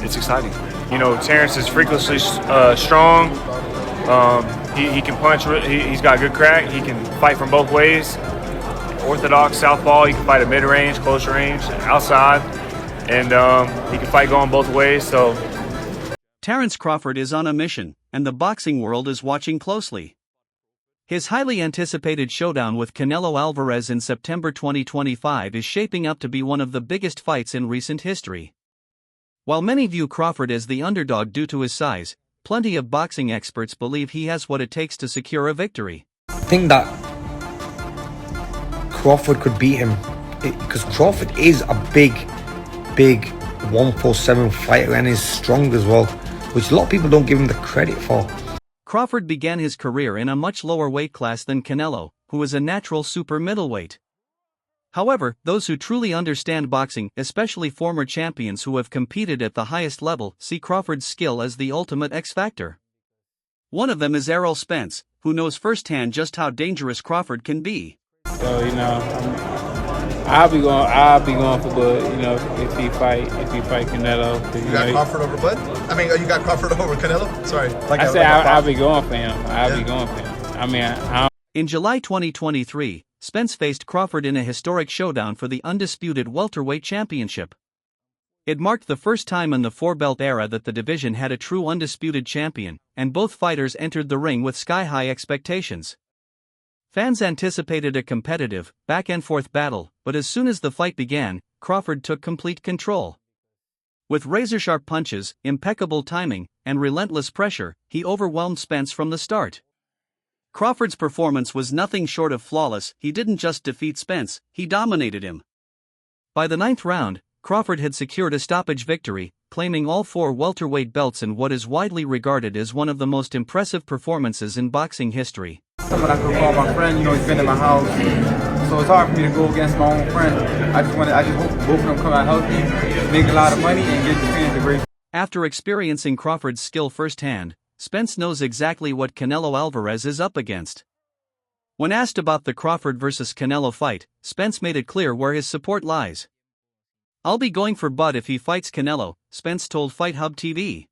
It's exciting. You know, Terence is freakishly strong. He can punch. He's got good crack. He can fight from both ways. Orthodox southpaw. He can fight at mid-range, close range, outside, and he can fight going both ways. So, Terence Crawford is on a mission, and the boxing world is watching closely. His highly anticipated showdown with Canelo Alvarez in September 2025 is shaping up to be one of the biggest fights in recent history. While many view Crawford as the underdog due to his size, plenty of boxing experts believe he has what it takes to secure a victory. I think that Crawford could beat him because Crawford is a big 147 fighter and is strong as well, which a lot of people don't give him the credit for. Crawford began his career in a much lower weight class than Canelo, who is a natural super middleweight. However, those who truly understand boxing, especially former champions who have competed at the highest level, see Crawford's skill as the ultimate X factor. One of them is Errol Spence, who knows firsthand just how dangerous Crawford can be. So, I'll be going for Bud, if he fight Canelo. You got Crawford over Bud? I mean, you got Crawford over Canelo? Sorry. I'll be going for him. I'll be going for him. In July 2023, Spence faced Crawford in a historic showdown for the undisputed welterweight championship. It marked the first time in the four-belt era that the division had a true undisputed champion, and both fighters entered the ring with sky-high expectations. Fans anticipated a competitive, back-and-forth battle, but as soon as the fight began, Crawford took complete control. With razor-sharp punches, impeccable timing, and relentless pressure, he overwhelmed Spence from the start. Crawford's performance was nothing short of flawless. He didn't just defeat Spence, he dominated him. By the 9th round, Crawford had secured a stoppage victory, claiming all 4 welterweight belts in what is widely regarded as one of the most impressive performances in boxing history. Someone I could call my friend, he's been in my house, so it's hard for me to go against my own friend. I just hope both of them come out healthy, make a lot of money, and get the fans a great. After experiencing Crawford's skill firsthand, Spence knows exactly what Canelo Alvarez is up against. When asked about the Crawford vs. Canelo fight, Spence made it clear where his support lies. "I'll be going for Bud if he fights Canelo," Spence told Fight Hub TV.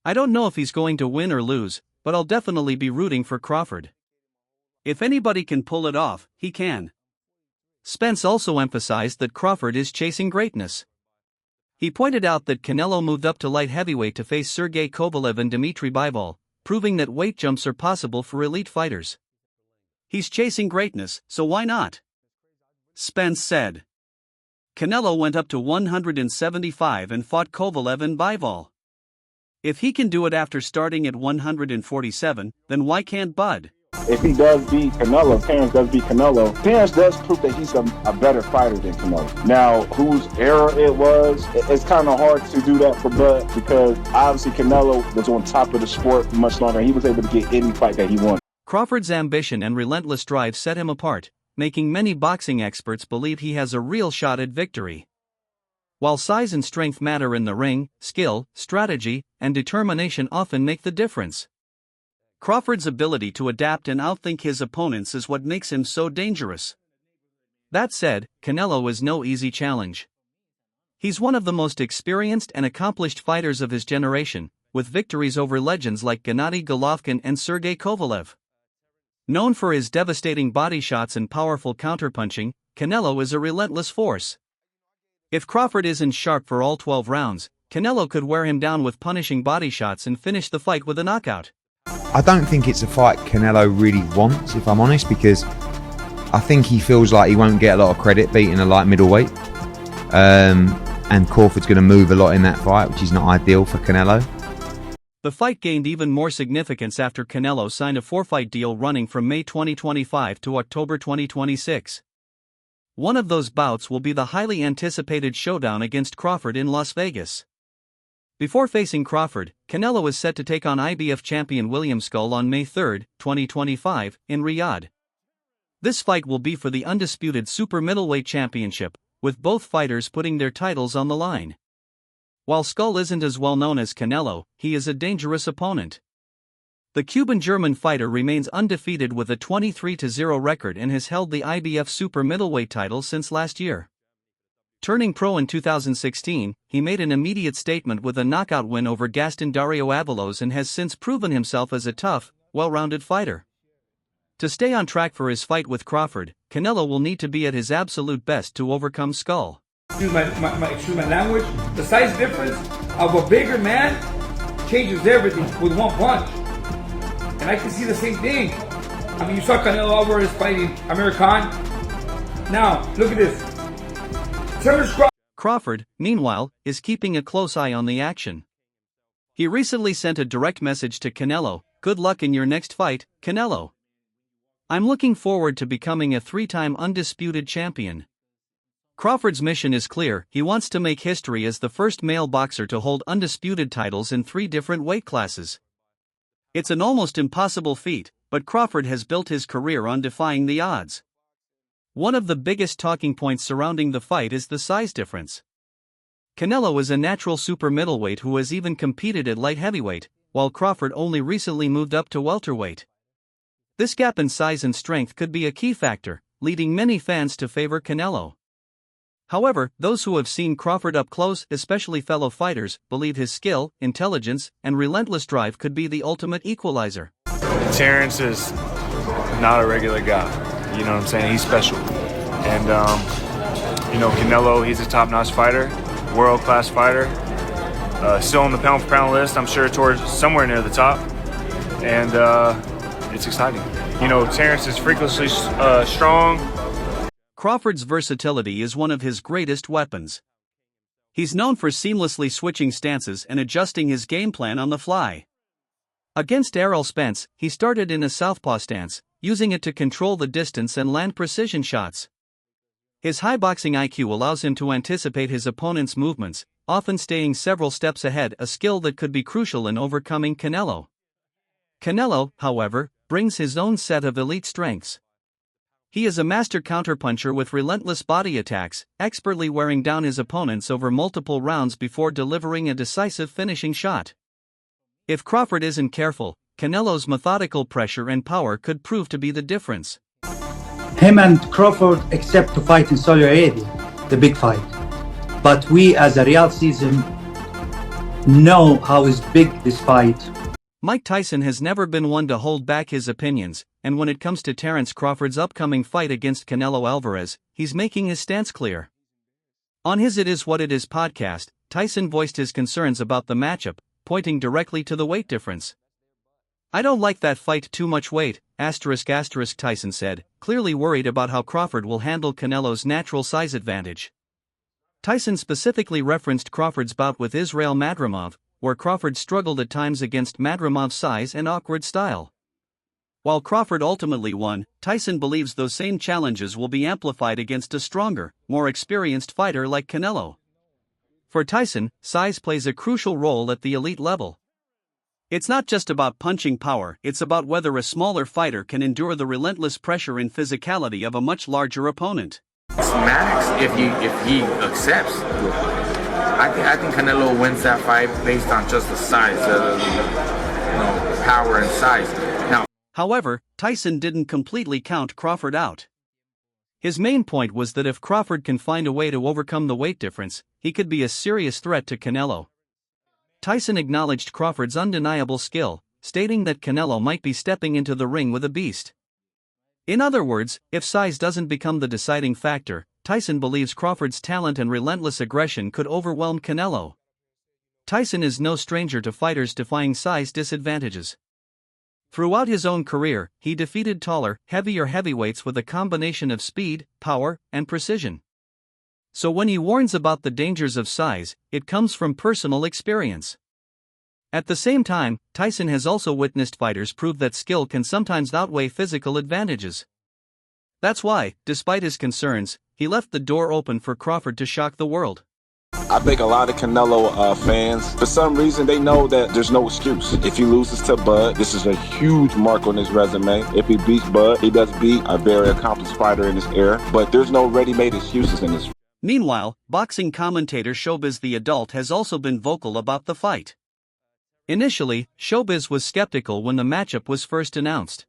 "I don't know if he's going to win or lose, but I'll definitely be rooting for Crawford. If anybody can pull it off, he can." Spence also emphasized that Crawford is chasing greatness. He pointed out that Canelo moved up to light heavyweight to face Sergey Kovalev and Dmitry Bivol, proving that weight jumps are possible for elite fighters. "He's chasing greatness, so why not?" Spence said. "Canelo went up to 175 and fought Kovalev and Bivol. If he can do it after starting at 147, then why can't Bud?" If he does beat Canelo, Terence does beat Canelo, Terence does prove that he's a better fighter than Canelo. Now, whose era it was, it's kind of hard to do that for Bud because obviously Canelo was on top of the sport much longer. He was able to get any fight that he wanted. Crawford's ambition and relentless drive set him apart, making many boxing experts believe he has a real shot at victory. While size and strength matter in the ring, skill, strategy, and determination often make the difference. Crawford's ability to adapt and outthink his opponents is what makes him so dangerous. That said, Canelo is no easy challenge. He's one of the most experienced and accomplished fighters of his generation, with victories over legends like Gennady Golovkin and Sergey Kovalev. Known for his devastating body shots and powerful counterpunching, Canelo is a relentless force. If Crawford isn't sharp for all 12 rounds, Canelo could wear him down with punishing body shots and finish the fight with a knockout. I don't think it's a fight Canelo really wants, if I'm honest, because I think he feels like he won't get a lot of credit beating a light middleweight. And Crawford's going to move a lot in that fight, which is not ideal for Canelo. The fight gained even more significance after Canelo signed a 4-fight deal running from May 2025 to October 2026. One of those bouts will be the highly anticipated showdown against Crawford in Las Vegas. Before facing Crawford, Canelo is set to take on IBF champion William Skull on May 3, 2025, in Riyadh. This fight will be for the undisputed super middleweight championship, with both fighters putting their titles on the line. While Skull isn't as well known as Canelo, he is a dangerous opponent. The Cuban-German fighter remains undefeated with a 23-0 record and has held the IBF super middleweight title since last year. Turning pro in 2016, he made an immediate statement with a knockout win over Gaston Dario Avalos and has since proven himself as a tough, well-rounded fighter. To stay on track for his fight with Crawford, Canelo will need to be at his absolute best to overcome Skull. Excuse my language. The size difference of a bigger man changes everything with one punch. And I can see the same thing. I mean, you saw Canelo Alvarez fighting Amir Khan. Now, look at this. Terence Crawford, meanwhile, is keeping a close eye on the action. He recently sent a direct message to Canelo, "Good luck in your next fight, Canelo. I'm looking forward to becoming a 3-time undisputed champion." Crawford's mission is clear. He wants to make history as the first male boxer to hold undisputed titles in 3 different weight classes. It's an almost impossible feat, but Crawford has built his career on defying the odds. One of the biggest talking points surrounding the fight is the size difference. Canelo is a natural super middleweight who has even competed at light heavyweight, while Crawford only recently moved up to welterweight. This gap in size and strength could be a key factor, leading many fans to favor Canelo. However, those who have seen Crawford up close, especially fellow fighters, believe his skill, intelligence, and relentless drive could be the ultimate equalizer. Terence is not a regular guy. You know what I'm saying? He's special. And, Canelo, he's a top-notch fighter, world-class fighter. Still on the pound-for-pound list, I'm sure towards somewhere near the top. And it's exciting. Terence is freakishly strong. Crawford's versatility is one of his greatest weapons. He's known for seamlessly switching stances and adjusting his game plan on the fly. Against Errol Spence, he started in a southpaw stance, using it to control the distance and land precision shots. His high boxing IQ allows him to anticipate his opponent's movements, often staying several steps ahead, a skill that could be crucial in overcoming Canelo. Canelo, however, brings his own set of elite strengths. He is a master counterpuncher with relentless body attacks, expertly wearing down his opponents over multiple rounds before delivering a decisive finishing shot. If Crawford isn't careful, Canelo's methodical pressure and power could prove to be the difference. Him and Crawford accept to fight in Saudi Arabia, the big fight. But we as a Riyadh season know how is big this fight. Mike Tyson has never been one to hold back his opinions, and when it comes to Terence Crawford's upcoming fight against Canelo Alvarez, he's making his stance clear. On his It Is What It Is podcast, Tyson voiced his concerns about the matchup, pointing directly to the weight difference. "I don't like that fight, too much weight, ***, Tyson said, clearly worried about how Crawford will handle Canelo's natural size advantage. Tyson specifically referenced Crawford's bout with Israil Madrimov, where Crawford struggled at times against Madrimov's size and awkward style. While Crawford ultimately won, Tyson believes those same challenges will be amplified against a stronger, more experienced fighter like Canelo. For Tyson, size plays a crucial role at the elite level. It's not just about punching power, it's about whether a smaller fighter can endure the relentless pressure and physicality of a much larger opponent. It's max if he accepts. I think Canelo wins that fight based on just the size, power and size. Now, however, Tyson didn't completely count Crawford out. His main point was that if Crawford can find a way to overcome the weight difference, he could be a serious threat to Canelo. Tyson acknowledged Crawford's undeniable skill, stating that Canelo might be stepping into the ring with a beast. In other words, if size doesn't become the deciding factor, Tyson believes Crawford's talent and relentless aggression could overwhelm Canelo. Tyson is no stranger to fighters defying size disadvantages. Throughout his own career, he defeated taller, heavier heavyweights with a combination of speed, power, and precision. So when he warns about the dangers of size, it comes from personal experience. At the same time, Tyson has also witnessed fighters prove that skill can sometimes outweigh physical advantages. That's why, despite his concerns, he left the door open for Crawford to shock the world. I think a lot of Canelo fans, for some reason, they know that there's no excuse. If he loses to Bud, this is a huge mark on his resume. If he beats Bud, he does beat a very accomplished fighter in this era. But there's no ready-made excuses in this. Meanwhile, boxing commentator Showbiz the Adult has also been vocal about the fight. Initially, Showbiz was skeptical when the matchup was first announced.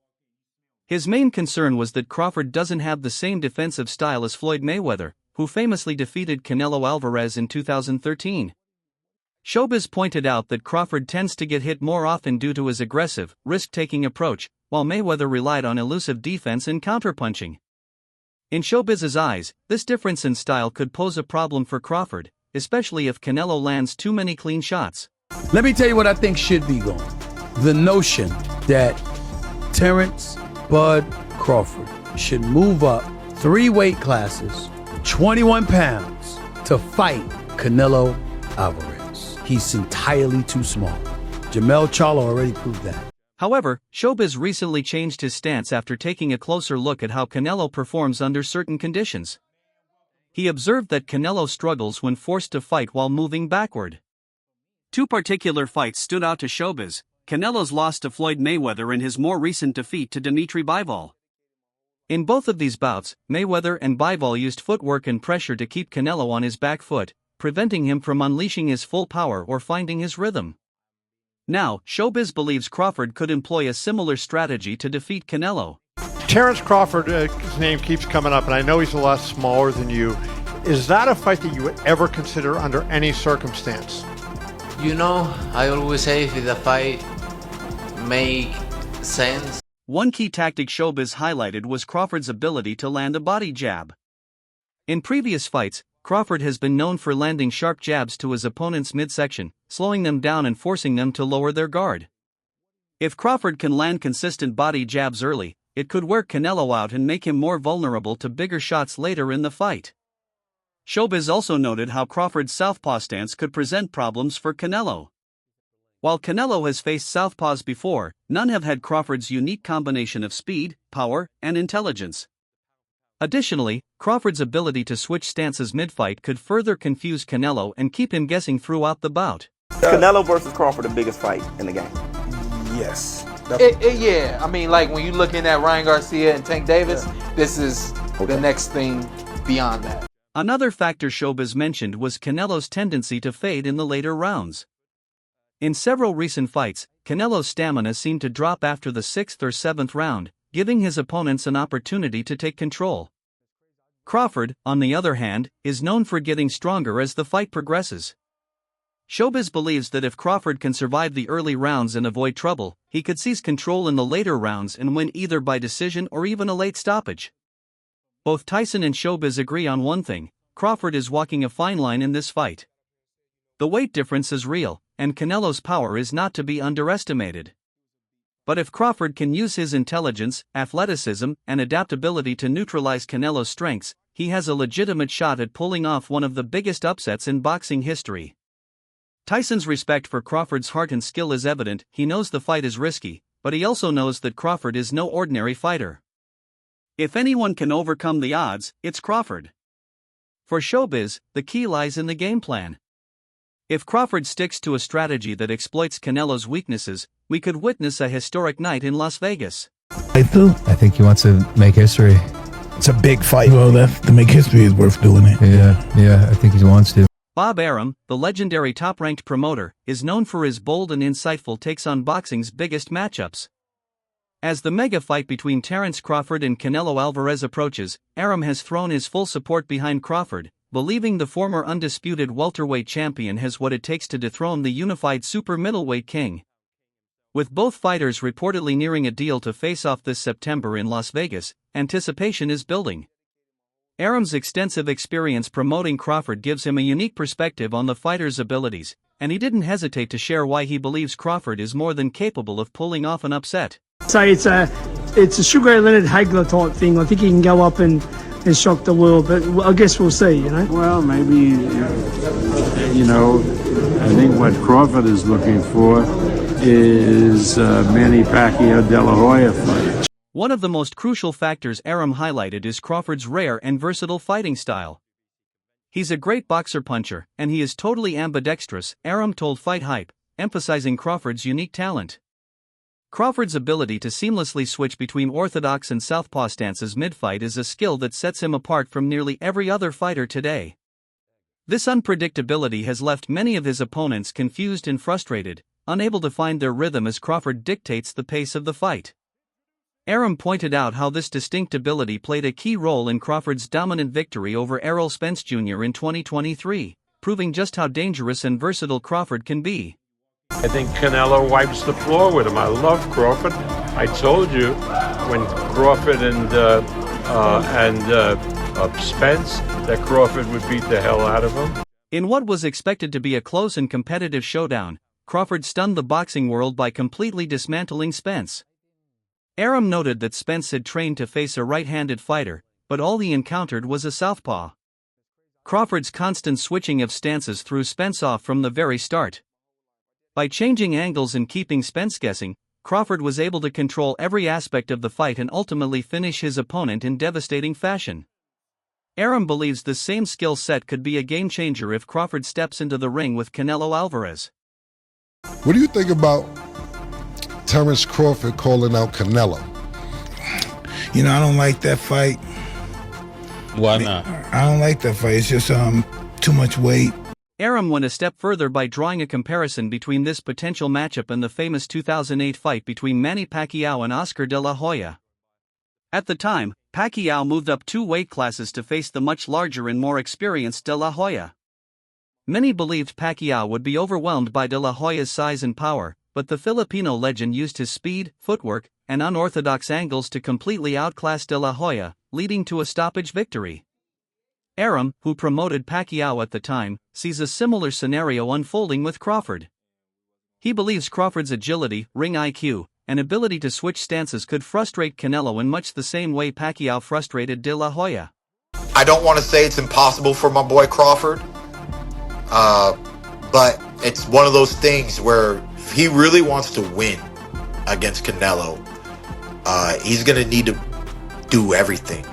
His main concern was that Crawford doesn't have the same defensive style as Floyd Mayweather, who famously defeated Canelo Alvarez in 2013. Showbiz pointed out that Crawford tends to get hit more often due to his aggressive, risk-taking approach, while Mayweather relied on elusive defense and counterpunching. In Showbiz's eyes, this difference in style could pose a problem for Crawford, especially if Canelo lands too many clean shots. Let me tell you what I think should be going. The notion that Terence Bud Crawford should move up 3 weight classes, 21 pounds, to fight Canelo Alvarez. He's entirely too small. Jamel Charlo already proved that. However, Showbiz recently changed his stance after taking a closer look at how Canelo performs under certain conditions. He observed that Canelo struggles when forced to fight while moving backward. 2 particular fights stood out to Showbiz: Canelo's loss to Floyd Mayweather and his more recent defeat to Dimitri Bivol. In both of these bouts, Mayweather and Bivol used footwork and pressure to keep Canelo on his back foot, preventing him from unleashing his full power or finding his rhythm. Now, Showbiz believes Crawford could employ a similar strategy to defeat Canelo. Terence Crawford, his name keeps coming up, and I know he's a lot smaller than you. Is that a fight that you would ever consider under any circumstance? You know, I always say if the fight make sense. One key tactic Showbiz highlighted was Crawford's ability to land a body jab. In previous fights, Crawford has been known for landing sharp jabs to his opponent's midsection, slowing them down and forcing them to lower their guard. If Crawford can land consistent body jabs early, it could wear Canelo out and make him more vulnerable to bigger shots later in the fight. Showbiz also noted how Crawford's southpaw stance could present problems for Canelo. While Canelo has faced southpaws before, none have had Crawford's unique combination of speed, power, and intelligence. Additionally, Crawford's ability to switch stances mid-fight could further confuse Canelo and keep him guessing throughout the bout. Canelo versus Crawford, the biggest fight in the game. Yes. Yeah, I mean, like when you're looking at Ryan Garcia and Tank Davis, this is the next thing beyond that. Another factor Showbiz mentioned was Canelo's tendency to fade in the later rounds. In several recent fights, Canelo's stamina seemed to drop after the 6th or 7th round, giving his opponents an opportunity to take control. Crawford, on the other hand, is known for getting stronger as the fight progresses. Showbiz believes that if Crawford can survive the early rounds and avoid trouble, he could seize control in the later rounds and win either by decision or even a late stoppage. Both Tyson and Showbiz agree on one thing: Crawford is walking a fine line in this fight. The weight difference is real, and Canelo's power is not to be underestimated. But if Crawford can use his intelligence, athleticism, and adaptability to neutralize Canelo's strengths, he has a legitimate shot at pulling off one of the biggest upsets in boxing history. Tyson's respect for Crawford's heart and skill is evident. He knows the fight is risky, but he also knows that Crawford is no ordinary fighter. If anyone can overcome the odds, it's Crawford. For Showbiz, the key lies in the game plan. If Crawford sticks to a strategy that exploits Canelo's weaknesses, we could witness a historic night in Las Vegas. I think he wants to make history. It's a big fight. Well, to make history is worth doing it. Yeah, I think he wants to. Bob Arum, the legendary top-ranked promoter, is known for his bold and insightful takes on boxing's biggest matchups. As the mega fight between Terence Crawford and Canelo Alvarez approaches, Arum has thrown his full support behind Crawford, believing the former undisputed welterweight champion has what it takes to dethrone the unified super middleweight king. With both fighters reportedly nearing a deal to face off this September in Las Vegas, anticipation is building. Arum's extensive experience promoting Crawford gives him a unique perspective on the fighter's abilities, and he didn't hesitate to share why he believes Crawford is more than capable of pulling off an upset. So it's a Sugar Leonard Hagler type thing. I think he can go up and shock the world, but I guess we'll see, you know. Well, maybe, you know, I think what Crawford is looking for is Manny Pacquiao De La Hoya fight. One of the most crucial factors Arum highlighted is Crawford's rare and versatile fighting style. He's a great boxer-puncher, and he is totally ambidextrous, Arum told Fight Hype, emphasizing Crawford's unique talent. Crawford's ability to seamlessly switch between orthodox and southpaw stances mid-fight is a skill that sets him apart from nearly every other fighter today. This unpredictability has left many of his opponents confused and frustrated, unable to find their rhythm as Crawford dictates the pace of the fight. Arum pointed out how this distinct ability played a key role in Crawford's dominant victory over Errol Spence Jr. in 2023, proving just how dangerous and versatile Crawford can be. I think Canelo wipes the floor with him. I love Crawford. I told you when Crawford and Spence that Crawford would beat the hell out of him. In what was expected to be a close and competitive showdown, Crawford stunned the boxing world by completely dismantling Spence. Arum noted that Spence had trained to face a right-handed fighter, but all he encountered was a southpaw. Crawford's constant switching of stances threw Spence off from the very start. By changing angles and keeping Spence guessing, Crawford was able to control every aspect of the fight and ultimately finish his opponent in devastating fashion. Arum believes the same skill set could be a game-changer if Crawford steps into the ring with Canelo Alvarez. What do you think about Terence Crawford calling out Canelo? You know, I don't like that fight. Why not? I don't like that fight. It's just too much weight. Arum went a step further by drawing a comparison between this potential matchup and the famous 2008 fight between Manny Pacquiao and Oscar de la Hoya. At the time, Pacquiao moved up 2 weight classes to face the much larger and more experienced de la Hoya. Many believed Pacquiao would be overwhelmed by de la Hoya's size and power, but the Filipino legend used his speed, footwork, and unorthodox angles to completely outclass de la Hoya, leading to a stoppage victory. Arum, who promoted Pacquiao at the time, sees a similar scenario unfolding with Crawford. He believes Crawford's agility, ring IQ, and ability to switch stances could frustrate Canelo in much the same way Pacquiao frustrated de la Hoya. I don't want to say it's impossible for my boy Crawford, but it's one of those things where if he really wants to win against Canelo, he's going to need to do everything,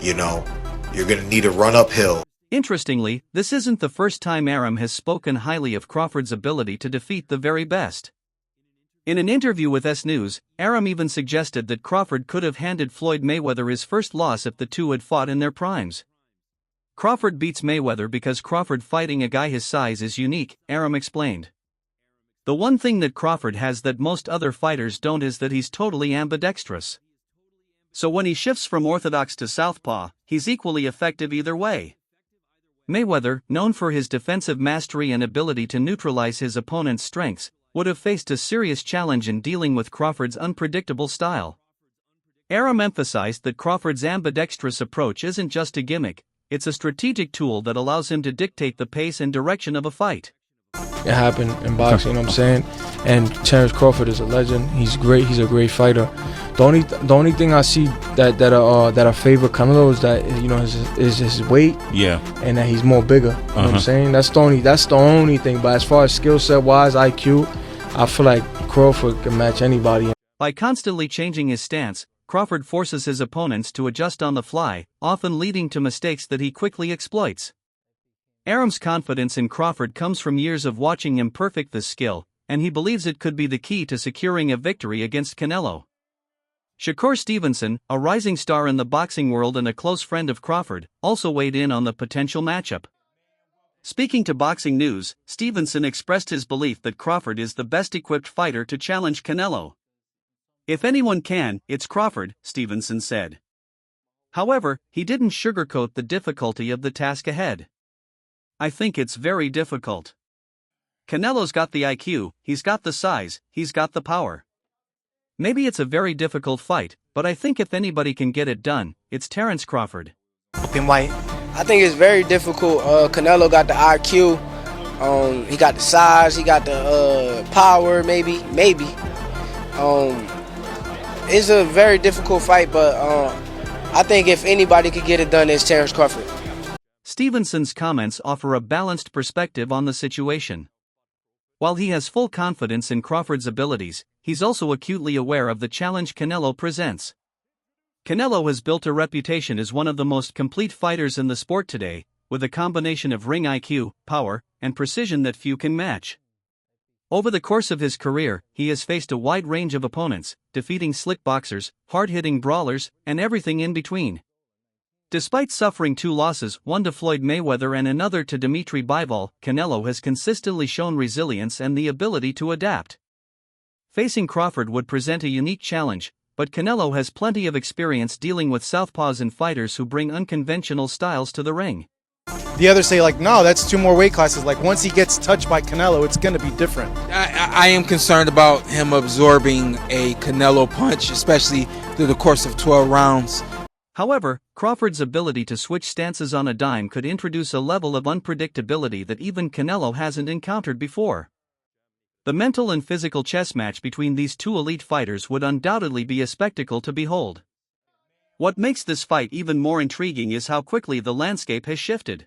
you know. You're going to need to run uphill. Interestingly, this isn't the first time Arum has spoken highly of Crawford's ability to defeat the very best. In an interview with S News, Arum even suggested that Crawford could have handed Floyd Mayweather his first loss if the two had fought in their primes. Crawford beats Mayweather because Crawford fighting a guy his size is unique, Arum explained. The one thing that Crawford has that most other fighters don't is that he's totally ambidextrous. So when he shifts from orthodox to southpaw, he's equally effective either way. Mayweather, known for his defensive mastery and ability to neutralize his opponent's strengths, would have faced a serious challenge in dealing with Crawford's unpredictable style. Arum emphasized that Crawford's ambidextrous approach isn't just a gimmick, it's a strategic tool that allows him to dictate the pace and direction of a fight. It happened in boxing, you know what I'm saying? And Terence Crawford is a legend. He's great. He's a great fighter. The only thing I see that I favor Canelo is that, you know, is his weight. Yeah. And that he's more bigger. You know what I'm saying? That's the only thing. But as far as skill set wise, IQ, I feel like Crawford can match anybody. By constantly changing his stance, Crawford forces his opponents to adjust on the fly, often leading to mistakes that he quickly exploits. Arum's confidence in Crawford comes from years of watching him perfect this skill, and he believes it could be the key to securing a victory against Canelo. Shakur Stevenson, a rising star in the boxing world and a close friend of Crawford, also weighed in on the potential matchup. Speaking to Boxing News, Stevenson expressed his belief that Crawford is the best-equipped fighter to challenge Canelo. "If anyone can, it's Crawford," Stevenson said. However, he didn't sugarcoat the difficulty of the task ahead. "I think it's very difficult. Canelo's got the IQ, he's got the size, he's got the power. Maybe it's a very difficult fight, but I think if anybody can get it done, it's Terence Crawford." I think it's very difficult. Canelo got the IQ, he got the size, he got the power, maybe. It's a very difficult fight, but I think if anybody could get it done, it's Terence Crawford. Stevenson's comments offer a balanced perspective on the situation. While he has full confidence in Crawford's abilities, he's also acutely aware of the challenge Canelo presents. Canelo has built a reputation as one of the most complete fighters in the sport today, with a combination of ring IQ, power, and precision that few can match. Over the course of his career, he has faced a wide range of opponents, defeating slick boxers, hard-hitting brawlers, and everything in between. Despite suffering 2 losses, one to Floyd Mayweather and another to Dimitri Bivol, Canelo has consistently shown resilience and the ability to adapt. Facing Crawford would present a unique challenge, but Canelo has plenty of experience dealing with southpaws and fighters who bring unconventional styles to the ring. The others say, like, no, that's 2 more weight classes. Like, once he gets touched by Canelo, it's going to be different. I am concerned about him absorbing a Canelo punch, especially through the course of 12 rounds. However, Crawford's ability to switch stances on a dime could introduce a level of unpredictability that even Canelo hasn't encountered before. The mental and physical chess match between these two elite fighters would undoubtedly be a spectacle to behold. What makes this fight even more intriguing is how quickly the landscape has shifted.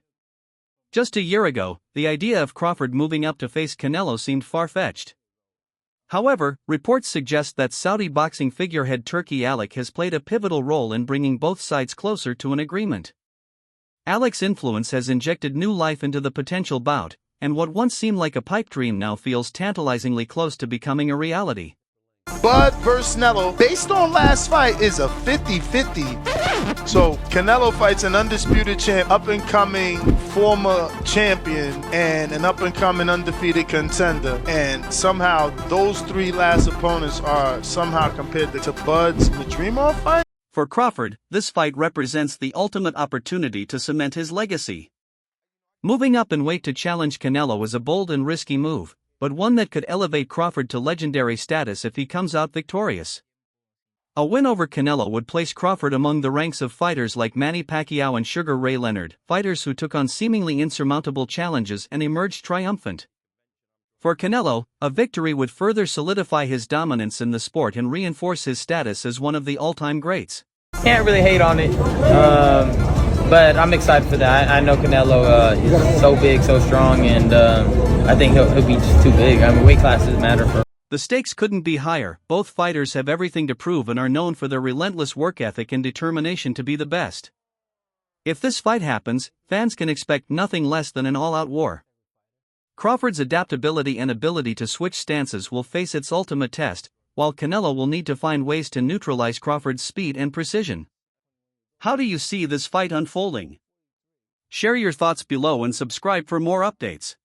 Just a year ago, the idea of Crawford moving up to face Canelo seemed far-fetched. However, reports suggest that Saudi boxing figurehead Turki Alik has played a pivotal role in bringing both sides closer to an agreement. Alik's influence has injected new life into the potential bout, and what once seemed like a pipe dream now feels tantalizingly close to becoming a reality. Bud versus Canelo, based on last fight, is a 50-50. So Canelo fights an undisputed champ, up-and-coming former champion, and an up-and-coming undefeated contender. And somehow those 3 last opponents are somehow compared to Bud's Madrimov fight? For Crawford, this fight represents the ultimate opportunity to cement his legacy. Moving up in weight to challenge Canelo is a bold and risky move, but one that could elevate Crawford to legendary status if he comes out victorious. A win over Canelo would place Crawford among the ranks of fighters like Manny Pacquiao and Sugar Ray Leonard, fighters who took on seemingly insurmountable challenges and emerged triumphant. For Canelo, a victory would further solidify his dominance in the sport and reinforce his status as one of the all-time greats. Can't really hate on it, but I'm excited for that. I know Canelo is so big, so strong, and I think he'll be just too big. I mean, weight classes matter for. The stakes couldn't be higher. Both fighters have everything to prove and are known for their relentless work ethic and determination to be the best. If this fight happens, fans can expect nothing less than an all-out war. Crawford's adaptability and ability to switch stances will face its ultimate test, while Canelo will need to find ways to neutralize Crawford's speed and precision. How do you see this fight unfolding? Share your thoughts below and subscribe for more updates.